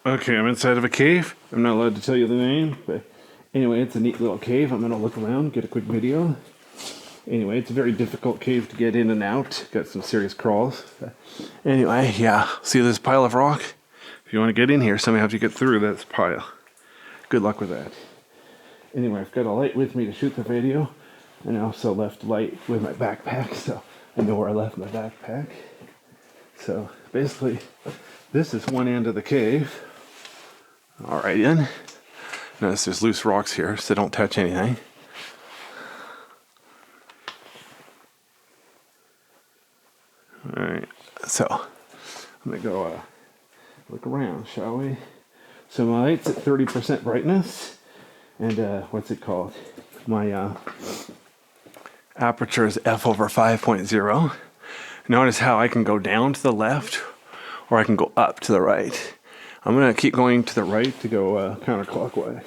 Okay, I'm inside of a cave. I'm not allowed to tell you the name, but anyway, it's a neat little cave. I'm gonna look around, get a quick video. Anyway, it's a very difficult cave to get in and out. Got some serious crawls. Anyway, yeah, see this pile of rock? If you want to get in here, somebody have to get through this pile. Good luck with that. Anyway, I've got a light with me to shoot the video, and I also left light with my backpack, so I know where I left my backpack. So basically, this is one end of the cave. All right, in. Notice there's loose rocks here, so don't touch anything. All right, so I'm gonna go look around, shall we? So my light's at 30% brightness, and what's it called? My aperture is f/5.0. Notice how I can go down to the left, or I can go up to the right. I'm gonna keep going to the right to go counterclockwise.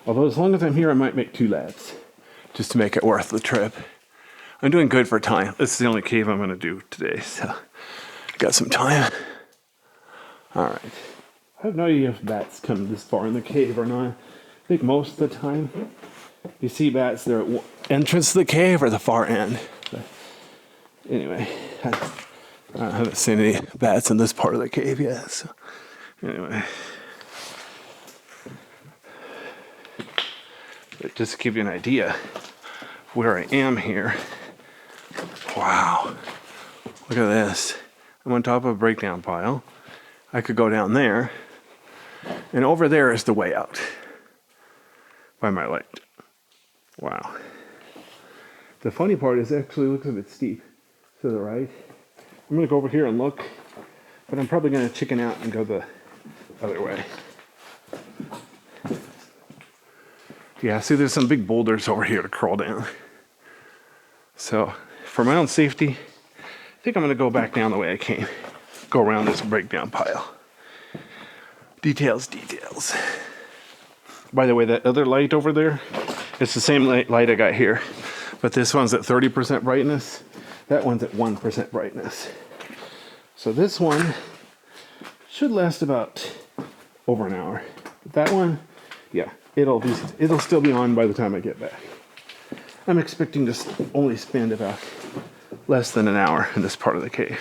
Although as long as I'm here, I might make 2 laps, just to make it worth the trip. I'm doing good for time. This is the only cave I'm gonna do today, so got some time. All right. I have no idea if bats come this far in the cave or not. I think most of the time you see bats, they're at entrance to the cave or the far end. But anyway, I haven't seen any bats in this part of the cave yet, so anyway. But just to give you an idea where I am here. Wow. Look at this. I'm on top of a breakdown pile. I could go down there, and over there is the way out by my light. Wow. The funny part is it actually looks a bit steep to the right. I'm going to go over here and look, but I'm probably going to chicken out and go the other way. Yeah, see there's some big boulders over here to crawl down. So for my own safety, I think I'm going to go back down the way I came. Go around this breakdown pile. Details. By the way, that other light over there, it's the same light I got here, but this one's at 30% brightness. That one's at 1% brightness. So this one should last about over an hour. But that one, yeah, it'll still be on by the time I get back. I'm expecting to only spend about less than an hour in this part of the cave.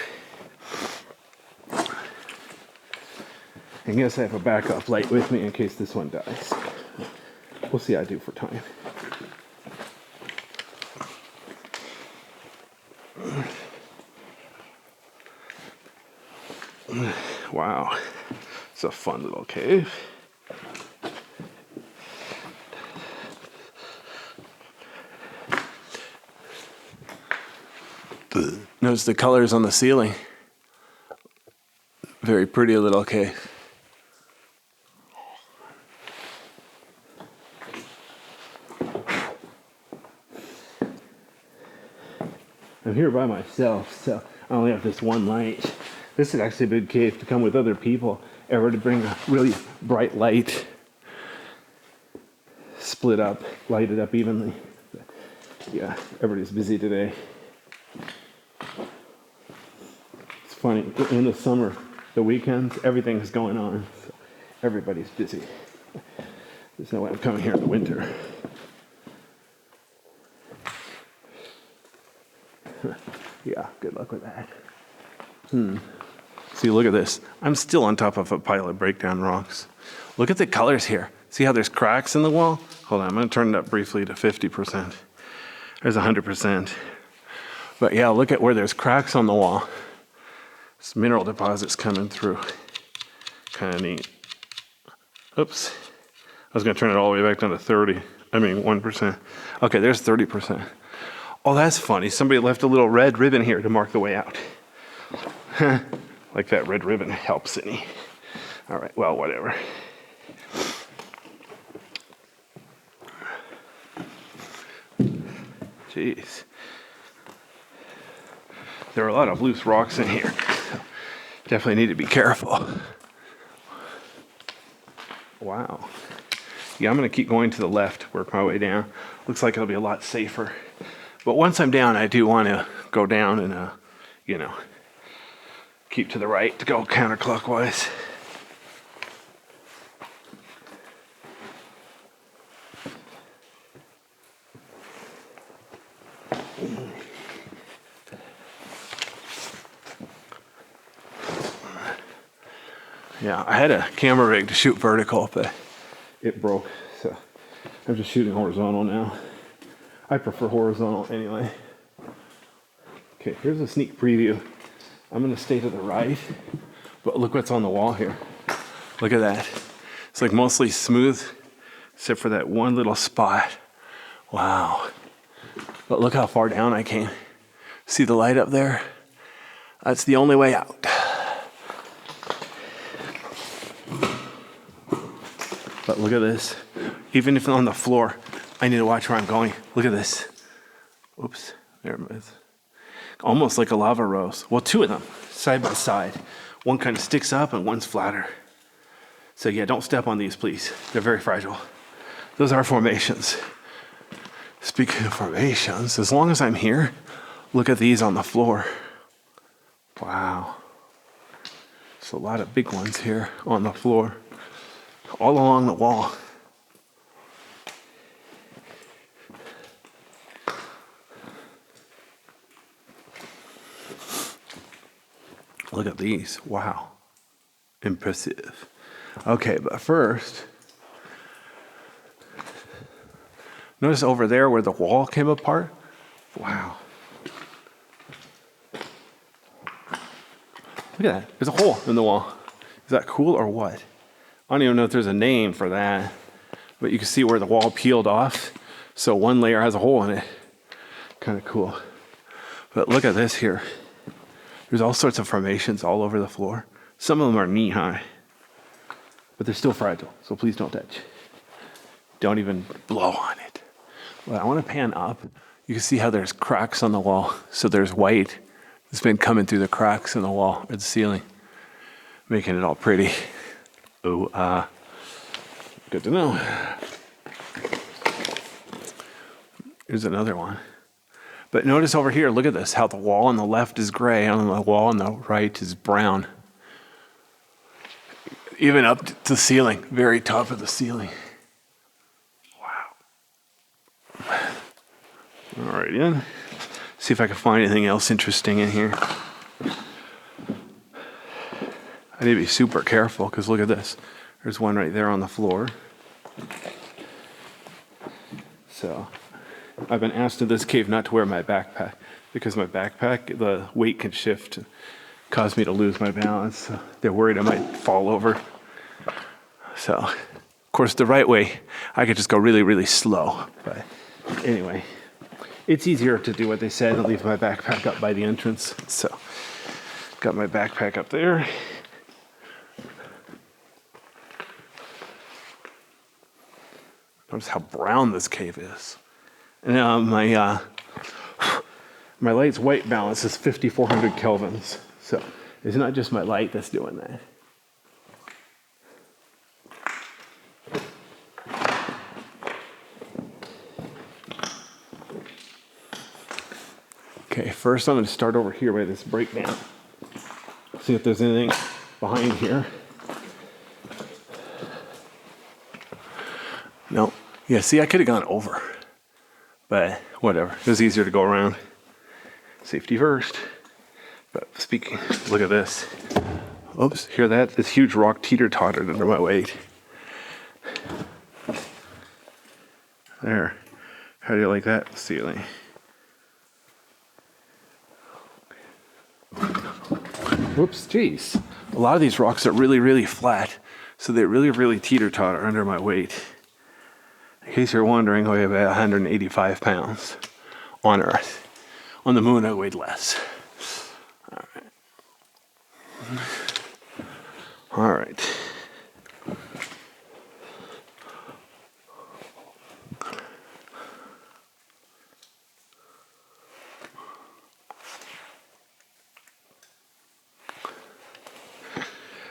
I guess I have a backup light with me in case this one dies. We'll see how I do for time. Wow, it's a fun little cave. Notice the colors on the ceiling. Very pretty little cave. I'm here by myself, so I only have this one light. This is actually a good cave to come with other people, ever to bring a really bright light. Split up, light it up evenly. But yeah, everybody's busy today. It's funny, in the summer, the weekends, everything's going on. So everybody's busy. There's no way I'm coming here in the winter. Yeah, good luck with that. See, look at this. I'm still on top of a pile of breakdown rocks. Look at the colors here. See how there's cracks in the wall? Hold on, I'm going to turn it up briefly to 50%. There's 100%. But yeah, look at where there's cracks on the wall. This mineral deposit's coming through. Kind of neat. Oops. I was going to turn it all the way back down to 1%. Okay, there's 30%. Oh, that's funny. Somebody left a little red ribbon here to mark the way out. Like that red ribbon helps any. All right, well, whatever. Jeez. There are a lot of loose rocks in here. Definitely need to be careful. Wow. Yeah, I'm going to keep going to the left, work my way down. Looks like it'll be a lot safer. But once I'm down, I do want to go down and, keep to the right to go counterclockwise. Yeah, I had a camera rig to shoot vertical, but it broke, so I'm just shooting horizontal now. I prefer horizontal anyway. Okay, here's a sneak preview. I'm gonna stay to the right, but look what's on the wall here. Look at that. It's like mostly smooth, except for that one little spot. Wow. But look how far down I came. See the light up there? That's the only way out. But look at this. Even if on the floor, I need to watch where I'm going. Look at this. Oops, there it is. Almost like a lava rose. Well, two of them, side by side. One kind of sticks up and one's flatter. So yeah, don't step on these, please. They're very fragile. Those are formations. Speaking of formations, as long as I'm here, look at these on the floor. Wow. There's a lot of big ones here on the floor, all along the wall. Look at these. Wow. Impressive. Okay, but first, notice over there where the wall came apart? Wow. Look at that. There's a hole in the wall. Is that cool or what? I don't even know if there's a name for that, but you can see where the wall peeled off. So one layer has a hole in it. Kind of cool. But look at this here. There's all sorts of formations all over the floor. Some of them are knee high, but they're still fragile. So please don't touch. Don't even blow on it. Well, I want to pan up. You can see how there's cracks on the wall. So there's white that's been coming through the cracks in the wall or the ceiling, making it all pretty. Oh, good to know. Here's another one. But notice over here, look at this, how the wall on the left is gray and the wall on the right is brown. Even up to the ceiling, very top of the ceiling. Wow. All right, in. See if I can find anything else interesting in here. I need to be super careful because look at this. There's one right there on the floor. So I've been asked in this cave not to wear my backpack because my backpack, the weight can shift and cause me to lose my balance. So they're worried I might fall over. So, of course, the right way, I could just go really, really slow. But anyway, it's easier to do what they said and leave my backpack up by the entrance. So, got my backpack up there. Notice how brown this cave is. And my light's white balance is 5,400 kelvins. So it's not just my light that's doing that. Okay, first I'm going to start over here by this breakdown. See if there's anything behind here. No. Yeah, see, I could have gone over. But whatever. It was easier to go around. Safety first. But speaking, look at this. Oops, hear that? This huge rock teeter-tottered under my weight. There. How do you like that ceiling? Whoops, jeez. A lot of these rocks are really, really flat. So they really, really teeter-totter under my weight. In case you're wondering, I weigh about 185 pounds on Earth. On the moon, I weighed less. All right.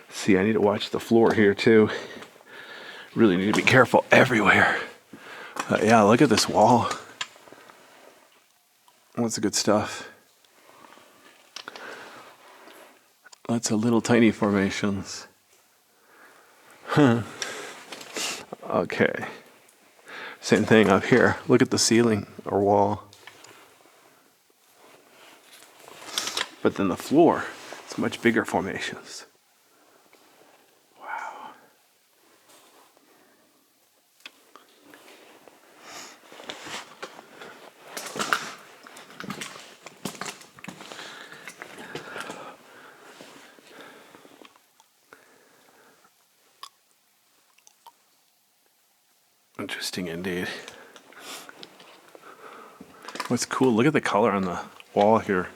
See, I need to watch the floor here too. Really need to be careful everywhere. Yeah, look at this wall. Lots of good stuff. Lots of little tiny formations. Okay. Same thing up here. Look at the ceiling or wall. But then the floor, it's much bigger formations. Interesting indeed. What's cool, look at the color on the wall here.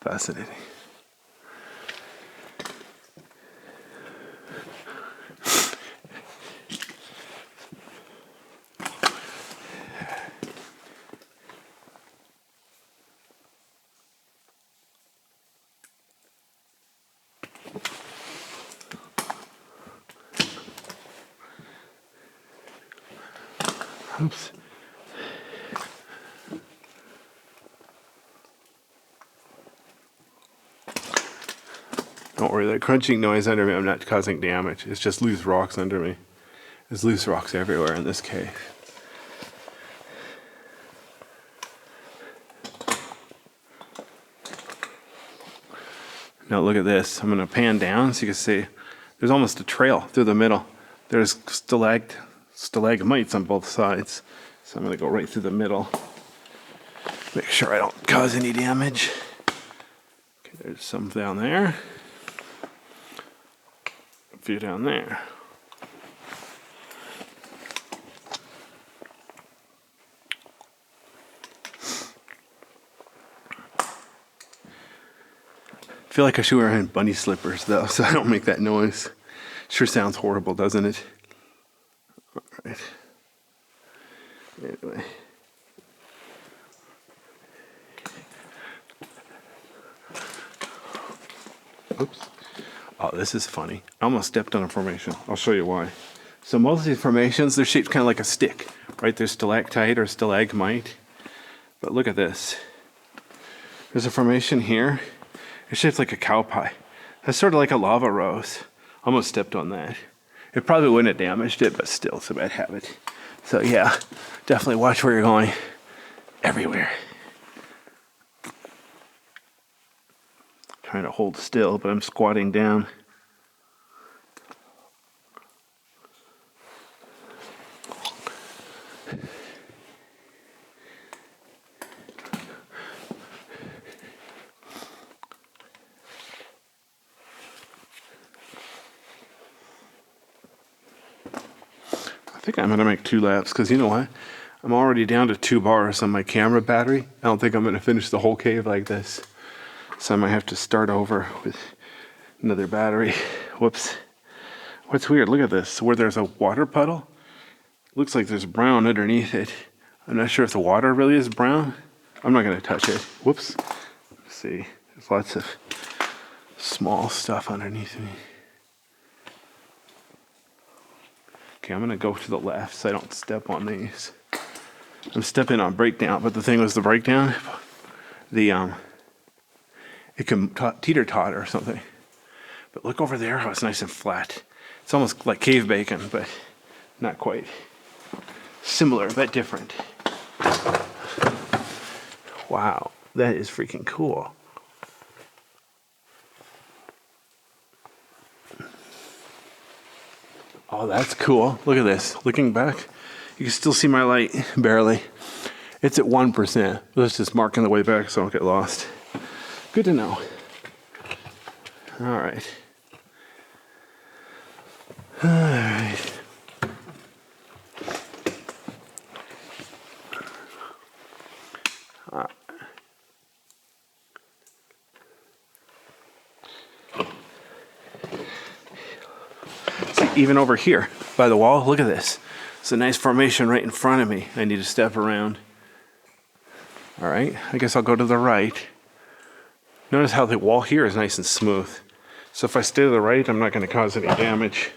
Fascinating. Oops. Don't worry, that crunching noise under me, I'm not causing damage. It's just loose rocks under me. There's loose rocks everywhere in this cave. Now look at this. I'm going to pan down so you can see there's almost a trail through the middle. There's stalagmites on both sides. So I'm going to go right through the middle. Make sure I don't cause any damage. Okay, there's some down there. A few down there. I feel like I should wear bunny slippers though, so I don't make that noise. Sure sounds horrible, doesn't it? All right. Anyway. Oops. Oh, this is funny. I almost stepped on a formation. I'll show you why. So most of these formations, they're shaped kind of like a stick, right? There's stalactite or stalagmite. But look at this. There's a formation here. It's shaped like a cow pie. That's sort of like a lava rose. Almost stepped on that. It probably wouldn't have damaged it, but still, it's a bad habit. So yeah, definitely watch where you're going. Everywhere. Trying to hold still, but I'm squatting down. I think I'm going to make 2 laps because you know what? I'm already down to 2 bars on my camera battery. I don't think I'm going to finish the whole cave like this. So I might have to start over with another battery. Whoops. What's weird? Look at this. Where there's a water puddle, looks like there's brown underneath it. I'm not sure if the water really is brown. I'm not going to touch it. Whoops. Let's see. There's lots of small stuff underneath me. Okay, I'm going to go to the left so I don't step on these. I'm stepping on breakdown, but the thing was the breakdown, it can teeter-totter or something. But look over there how it's nice and flat. It's almost like cave bacon, but not quite. Similar, but different. Wow, that is freaking cool. Oh, that's cool. Look at this. Looking back, you can still see my light, barely. It's at 1%. Let's just mark on the way back so I don't get lost. Good to know. All right. All right. See, even over here by the wall, look at this. It's a nice formation right in front of me. I need to step around. All right, I guess I'll go to the right. Notice how the wall here is nice and smooth. So if I stay to the right, I'm not going to cause any damage.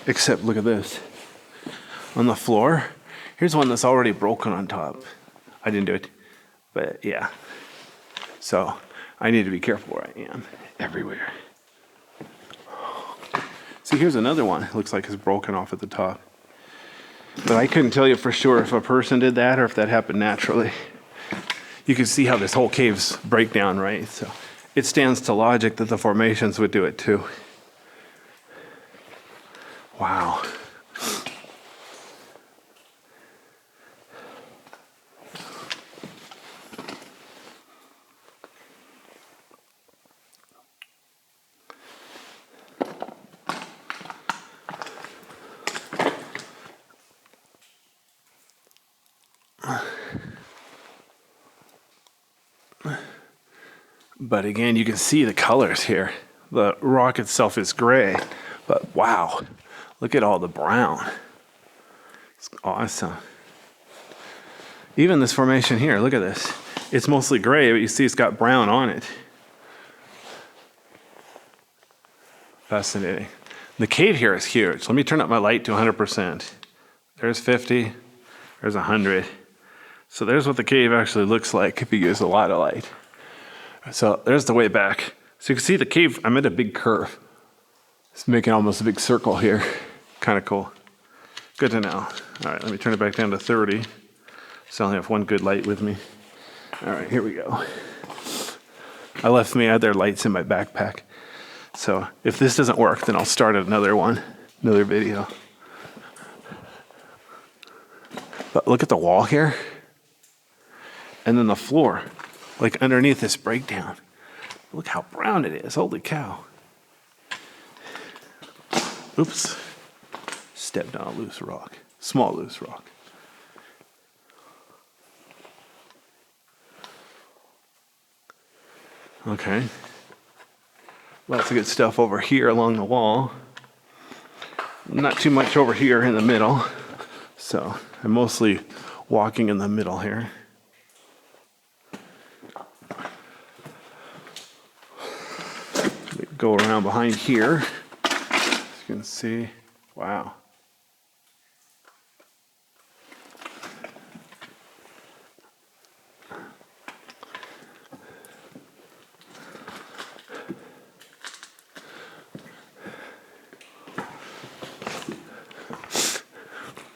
Except, look at this. On the floor, here's one that's already broken on top. I didn't do it, but yeah. So I need to be careful where I am. Everywhere. See, here's another one. It looks like it's broken off at the top. But I couldn't tell you for sure if a person did that or if that happened naturally. You can see how this whole cave's breakdown, right? So it stands to logic that the formations would do it too. Wow. But again, you can see the colors here. The rock itself is gray, but wow, look at all the brown. It's awesome. Even this formation here, look at this. It's mostly gray, but you see it's got brown on it. Fascinating. The cave here is huge. Let me turn up my light to 100%. There's 50, there's 100. So there's what the cave actually looks like if you use a lot of light. So there's the way back. So you can see the cave, I'm at a big curve. It's making almost a big circle here. Kind of cool. Good to know. All right, let me turn it back down to 30. So I only have one good light with me. All right, here we go. I left my other lights in my backpack. So if this doesn't work, then I'll start another video. But look at the wall here. And then the floor, like underneath this breakdown. Look how brown it is. Holy cow. Oops. Stepped on a loose rock. Small loose rock. Okay. Lots of good stuff over here along the wall. Not too much over here in the middle. So I'm mostly walking in the middle here. Go around behind here. As you can see, wow.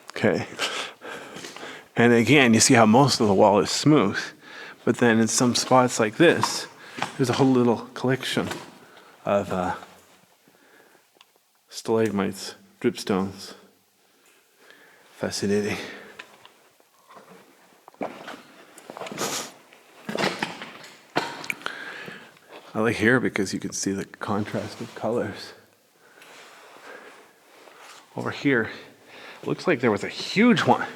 Okay. And again, you see how most of the wall is smooth, but then in some spots like this, there's a whole little collection of stalagmites, dripstones. Fascinating. I like here because you can see the contrast of colors. Over here, it looks like there was a huge one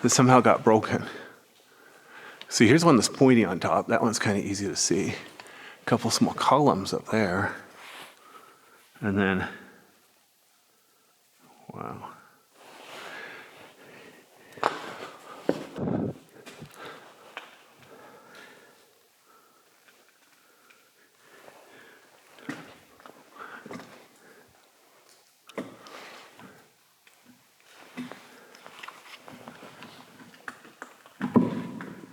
that somehow got broken. See, here's one that's pointy on top. That one's kind of easy to see. A couple small columns up there. And then, wow.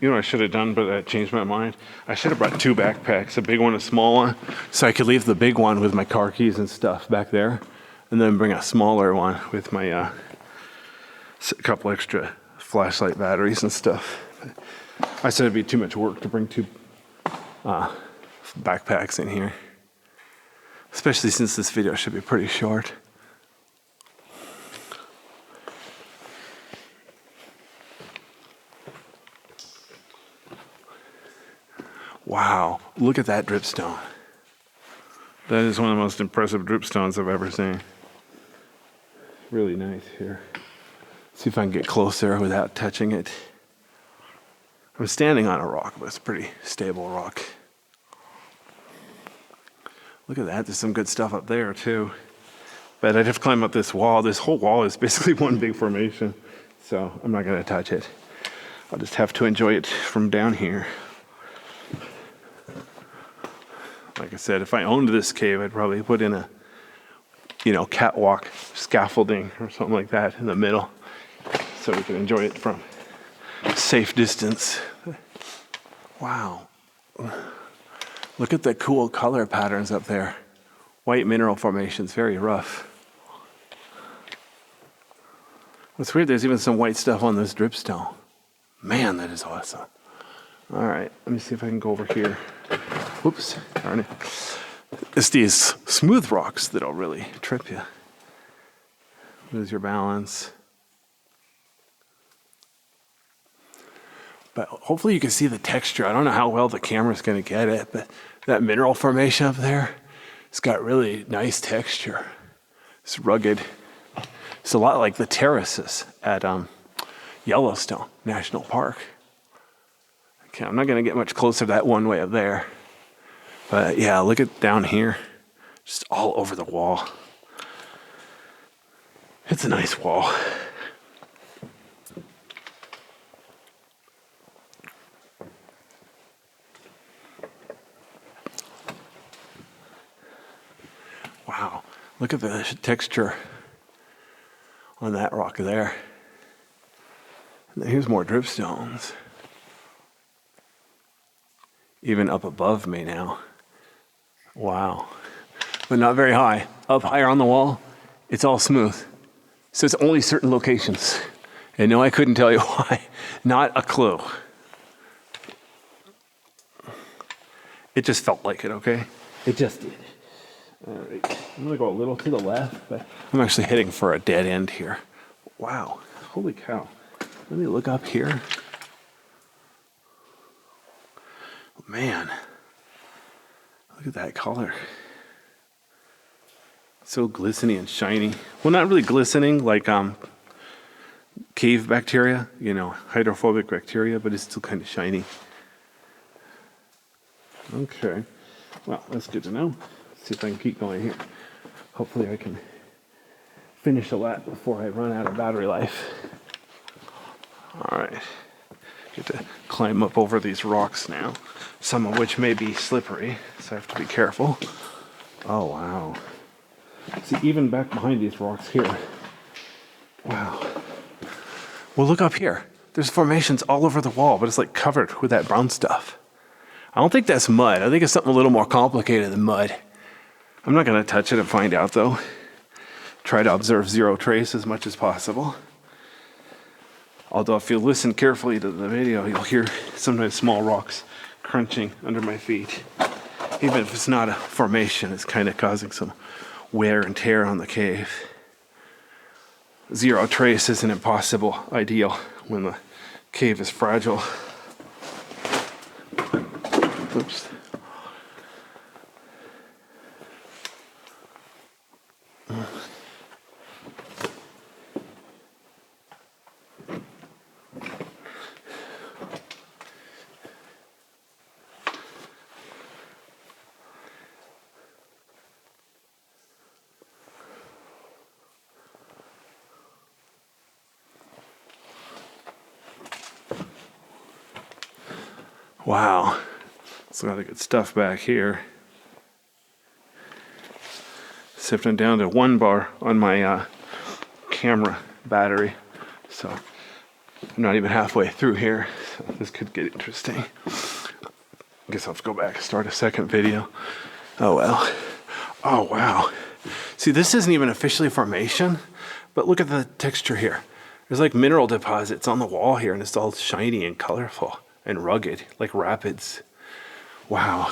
You know what I should have done, but I changed my mind? I should have brought two backpacks, a big one, a small one, so I could leave the big one with my car keys and stuff back there, and then bring a smaller one with my a couple extra flashlight batteries and stuff. I said it'd be too much work to bring two backpacks in here, especially since this video should be pretty short. Wow, look at that dripstone. That is one of the most impressive dripstones I've ever seen. Really nice here. See if I can get closer without touching it. I'm standing on a rock, but it's a pretty stable rock. Look at that, there's some good stuff up there too. But I'd have to climb up this wall. This whole wall is basically one big formation, so I'm not gonna touch it. I'll just have to enjoy it from down here. Like I said, if I owned this cave, I'd probably put in a, catwalk scaffolding or something like that in the middle so we can enjoy it from a safe distance. Wow. Look at the cool color patterns up there. White mineral formations, very rough. What's weird, there's even some white stuff on this dripstone. Man, that is awesome. All right, let me see if I can go over here. Whoops, darn it. It's these smooth rocks that'll really trip you. Lose your balance. But hopefully you can see the texture. I don't know how well the camera's gonna get it, but that mineral formation up there, it's got really nice texture. It's rugged. It's a lot like the terraces at Yellowstone National Park. Okay, I'm not gonna get much closer that one way up there. But yeah, look at down here. Just all over the wall. It's a nice wall. Wow, look at the texture on that rock there. And here's more dripstones. Even up above me now. Wow. But not very high. Up higher on the wall, it's all smooth. So it's only certain locations. And no, I couldn't tell you why. Not a clue. It just felt like it, okay? It just did. All right, I'm gonna go a little to the left, but I'm actually heading for a dead end here. Wow, holy cow. Let me look up here. Man, look at that color. So glistening and shiny. Well, not really glistening like cave bacteria, you know, hydrophobic bacteria, but it's still kind of shiny. Okay, well, that's good to know. Let's see if I can keep going here. Hopefully I can finish a lap before I run out of battery life. All right, get to climb up over these rocks now, some of which may be slippery, so I have to be careful. Oh, wow. See, even back behind these rocks here. Wow. Well, look up here. There's formations all over the wall, but it's like covered with that brown stuff. I don't think that's mud. I think it's something a little more complicated than mud. I'm not going to touch it and find out, though. Try to observe zero trace as much as possible. Although if you listen carefully to the video, you'll hear sometimes small rocks crunching under my feet. Even if it's not a formation, it's kind of causing some wear and tear on the cave. Zero trace is an impossible ideal when the cave is fragile. Oops. Wow, it's a lot of good stuff back here. Sifting down to 1 bar on my camera battery, so I'm not even halfway through here, so this could get interesting. I guess I'll have to go back and start a second video. Oh well. Oh wow. See, this isn't even officially a formation, but look at the texture here. There's like mineral deposits on the wall here, and it's all shiny and colorful and rugged, like rapids. Wow.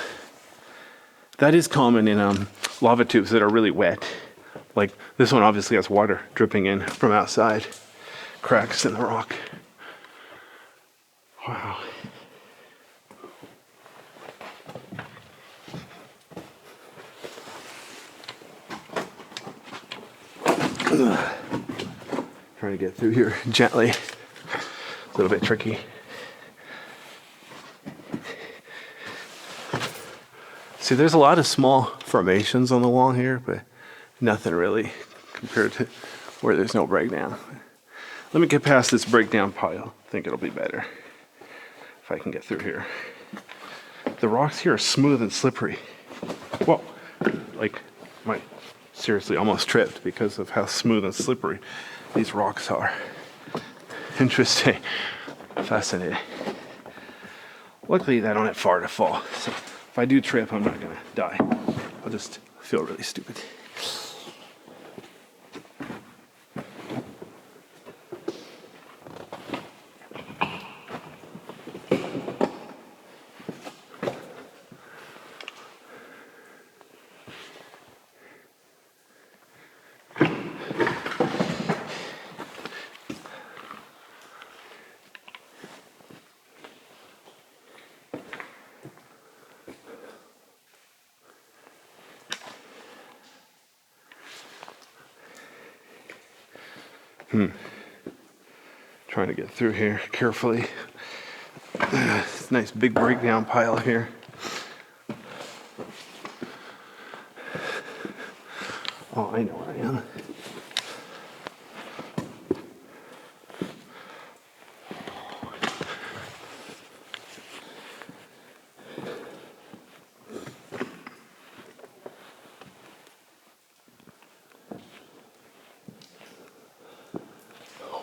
That is common in lava tubes that are really wet. Like this one obviously has water dripping in from outside. Cracks in the rock. Wow. Trying to get through here gently. A little bit tricky. See, there's a lot of small formations on the wall here, but nothing really compared to where there's no breakdown. Let me get past this breakdown pile. I think it'll be better if I can get through here. The rocks here are smooth and slippery. Whoa, like my seriously almost tripped because of how smooth and slippery these rocks are. Interesting, fascinating. Luckily, I don't have far to fall, so if I do trip, I'm not gonna die. I'll just feel really stupid. Trying to get through here carefully. Nice big breakdown pile here. Oh, I know where I am.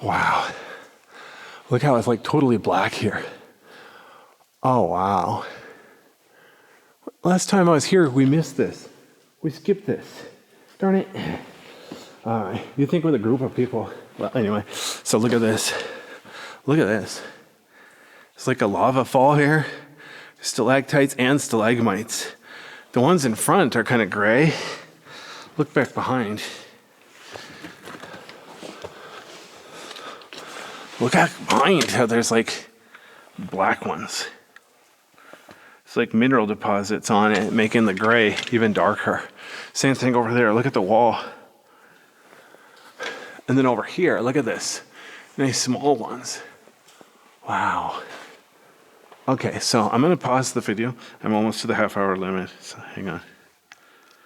Wow. Look how it's like totally black here. Oh, wow. Last time I was here, we missed this. We skipped this. Darn it. All right. You think with a group of people. Well, anyway, so look at this. Look at this. It's like a lava fall here. Stalactites and stalagmites. The ones in front are kind of gray. Look back behind. Look out behind how there's like black ones. It's like mineral deposits on it, making the gray even darker. Same thing over there. Look at the wall. And then over here, look at this. Nice small ones. Wow. Okay, so I'm going to pause the video. I'm almost to the half-hour limit, so hang on.